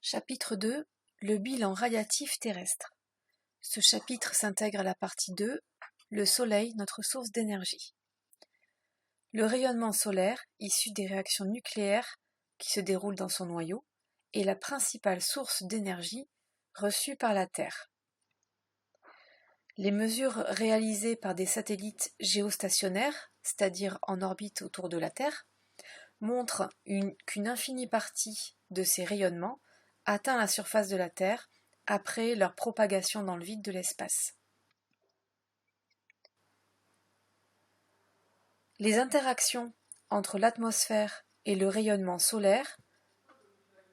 Chapitre 2. Le bilan radiatif terrestre. Ce chapitre s'intègre à la partie 2, le Soleil, notre source d'énergie. Le rayonnement solaire, issu des réactions nucléaires qui se déroulent dans son noyau, est la principale source d'énergie reçue par la Terre. Les mesures réalisées par des satellites géostationnaires, c'est-à-dire en orbite autour de la Terre, montrent qu'une infinie partie de ces rayonnements atteint la surface de la Terre après leur propagation dans le vide de l'espace. Les interactions entre l'atmosphère et le rayonnement solaire,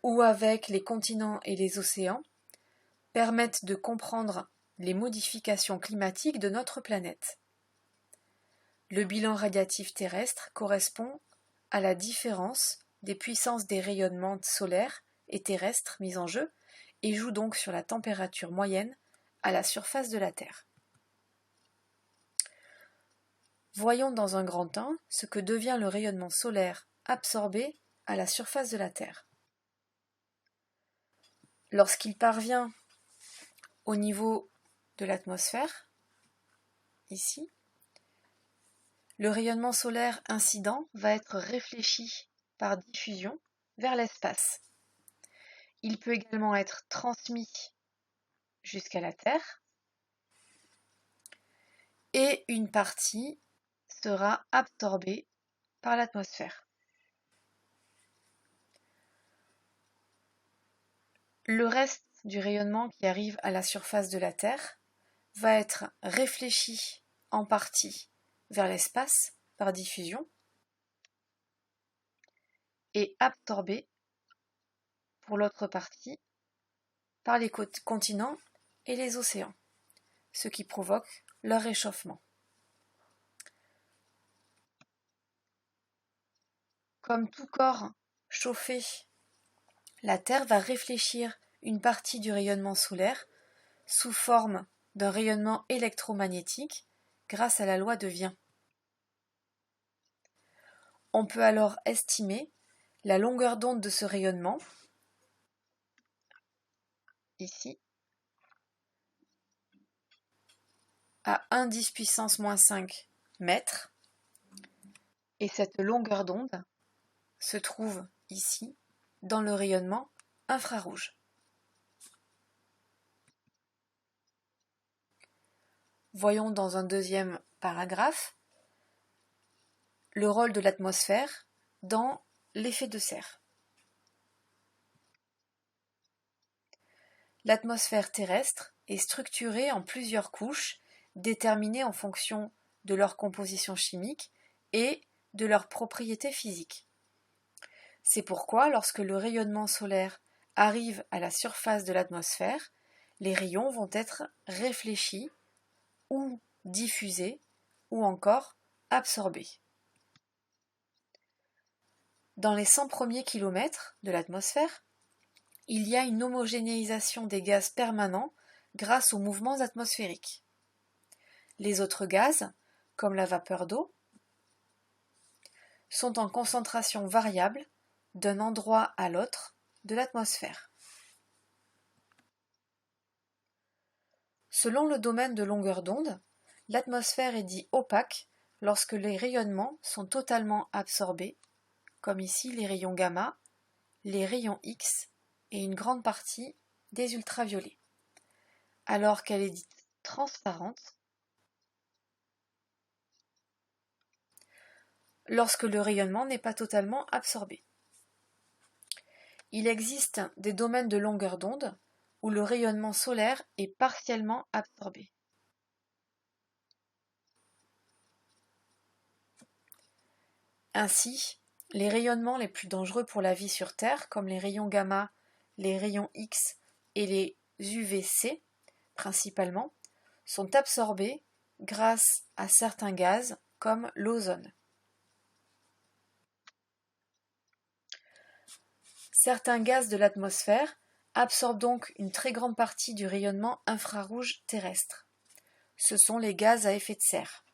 ou avec les continents et les océans, permettent de comprendre les modifications climatiques de notre planète. Le bilan radiatif terrestre correspond à la différence des puissances des rayonnements solaires et terrestres mis en jeu et joue donc sur la température moyenne à la surface de la Terre. Voyons dans un grand temps ce que devient le rayonnement solaire absorbé à la surface de la Terre. Lorsqu'il parvient au niveau de l'atmosphère, ici, le rayonnement solaire incident va être réfléchi par diffusion vers l'espace. Il peut également être transmis jusqu'à la Terre et une partie sera absorbée par l'atmosphère. Le reste du rayonnement qui arrive à la surface de la Terre va être réfléchi en partie vers l'espace par diffusion et absorbé pour l'autre partie par les continents et les océans, ce qui provoque leur réchauffement. Comme tout corps chauffé, la Terre va réfléchir une partie du rayonnement solaire sous forme d'un rayonnement électromagnétique grâce à la loi de Wien. On peut alors estimer la longueur d'onde de ce rayonnement, ici, à 1 10 puissance -5 mètres, et cette longueur d'onde se trouve ici dans le rayonnement infrarouge. Voyons dans un deuxième paragraphe le rôle de l'atmosphère dans l'effet de serre. L'atmosphère terrestre est structurée en plusieurs couches déterminées en fonction de leur composition chimique et de leurs propriétés physiques. C'est pourquoi, lorsque le rayonnement solaire arrive à la surface de l'atmosphère, les rayons vont être réfléchis ou diffusés ou encore absorbés. Dans les 100 premiers kilomètres de l'atmosphère, il y a une homogénéisation des gaz permanents grâce aux mouvements atmosphériques. Les autres gaz, comme la vapeur d'eau, sont en concentration variable d'un endroit à l'autre de l'atmosphère. Selon le domaine de longueur d'onde, l'atmosphère est dite opaque lorsque les rayonnements sont totalement absorbés, comme ici les rayons gamma, les rayons X et une grande partie des ultraviolets, alors qu'elle est dite transparente lorsque le rayonnement n'est pas totalement absorbé. Il existe des domaines de longueur d'onde où le rayonnement solaire est partiellement absorbé. Ainsi, les rayonnements les plus dangereux pour la vie sur Terre, comme les rayons gamma, les rayons X et les UVC principalement, sont absorbés grâce à certains gaz comme l'ozone. Certains gaz de l'atmosphère absorbent donc une très grande partie du rayonnement infrarouge terrestre. Ce sont les gaz à effet de serre.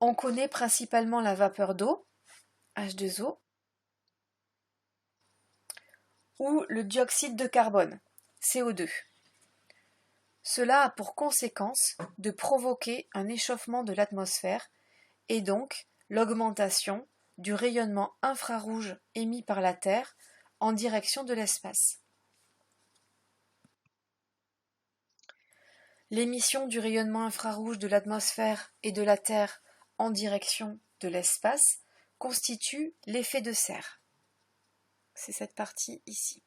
On connaît principalement la vapeur d'eau, H2O, ou le dioxyde de carbone, CO2. Cela a pour conséquence de provoquer un échauffement de l'atmosphère et donc l'augmentation du rayonnement infrarouge émis par la Terre en direction de l'espace. L'émission du rayonnement infrarouge de l'atmosphère et de la Terre en direction de l'espace constitue l'effet de serre. C'est cette partie ici.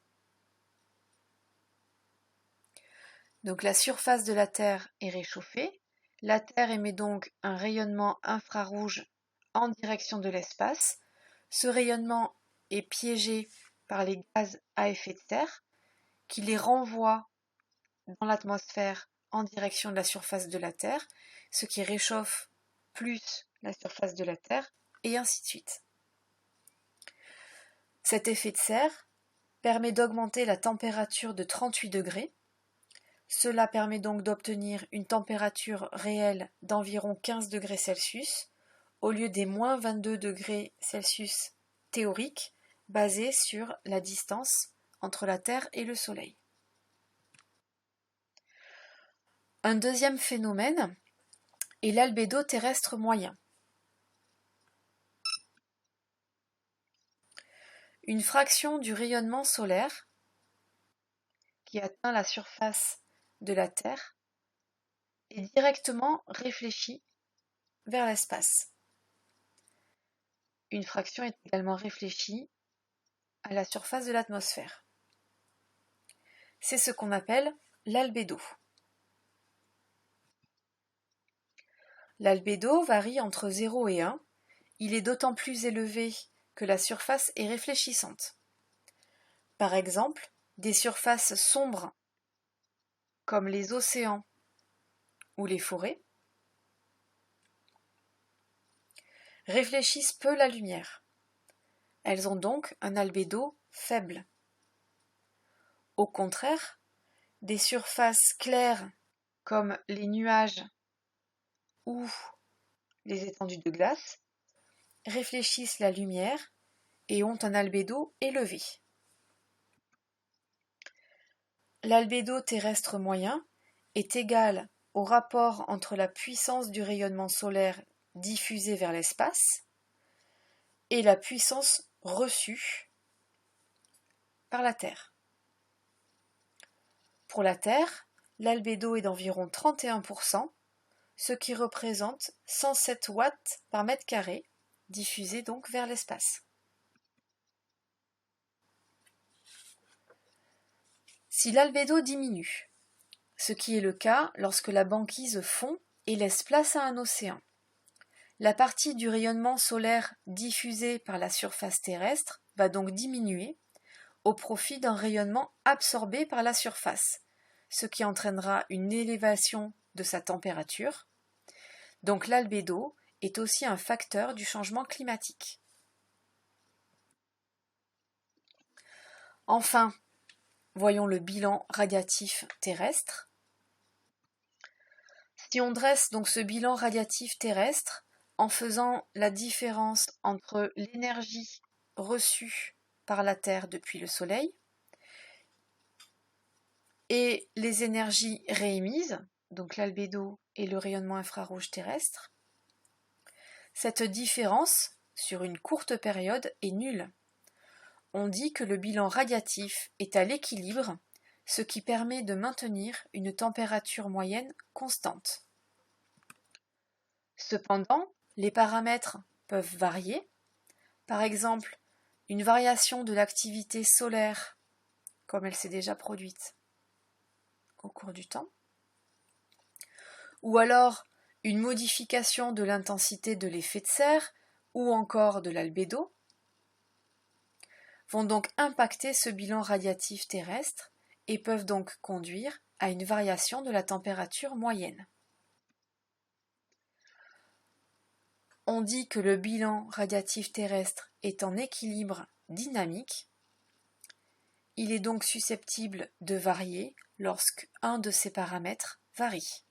Donc la surface de la Terre est réchauffée. La Terre émet donc un rayonnement infrarouge en direction de l'espace. Ce rayonnement est piégé par les gaz à effet de serre qui les renvoient dans l'atmosphère en direction de la surface de la Terre, ce qui réchauffe plus la surface de la Terre, et ainsi de suite. Cet effet de serre permet d'augmenter la température de 38 degrés. Cela permet donc d'obtenir une température réelle d'environ 15 degrés Celsius, au lieu des moins 22 degrés Celsius théoriques, basés sur la distance entre la Terre et le Soleil. Un deuxième phénomène est l'albédo terrestre moyen. Une fraction du rayonnement solaire qui atteint la surface de la Terre est directement réfléchie vers l'espace. Une fraction est également réfléchie à la surface de l'atmosphère. C'est ce qu'on appelle l'albédo. L'albédo varie entre 0 et 1. Il est d'autant plus élevé que la surface est réfléchissante. Par exemple, des surfaces sombres comme les océans ou les forêts réfléchissent peu la lumière. Elles ont donc un albédo faible. Au contraire, des surfaces claires comme les nuages ou les étendues de glace réfléchissent la lumière et ont un albédo élevé. L'albédo terrestre moyen est égal au rapport entre la puissance du rayonnement solaire diffusé vers l'espace et la puissance reçue par la Terre. Pour la Terre, l'albédo est d'environ 31%, ce qui représente 107 watts par mètre carré, diffusés donc vers l'espace. Si l'albédo diminue, ce qui est le cas lorsque la banquise fond et laisse place à un océan, la partie du rayonnement solaire diffusé par la surface terrestre va donc diminuer au profit d'un rayonnement absorbé par la surface, ce qui entraînera une élévation de sa température. Donc l'albédo est aussi un facteur du changement climatique. Enfin, voyons le bilan radiatif terrestre. Si on dresse donc ce bilan radiatif terrestre en faisant la différence entre l'énergie reçue par la Terre depuis le Soleil et les énergies réémises, donc l'albédo et le rayonnement infrarouge terrestre, cette différence, sur une courte période, est nulle. On dit que le bilan radiatif est à l'équilibre, ce qui permet de maintenir une température moyenne constante. Cependant, les paramètres peuvent varier. Par exemple, une variation de l'activité solaire, comme elle s'est déjà produite au cours du temps, ou alors une modification de l'intensité de l'effet de serre ou encore de l'albédo, vont donc impacter ce bilan radiatif terrestre et peuvent donc conduire à une variation de la température moyenne. On dit que le bilan radiatif terrestre est en équilibre dynamique. Il est donc susceptible de varier lorsque un de ces paramètres varie.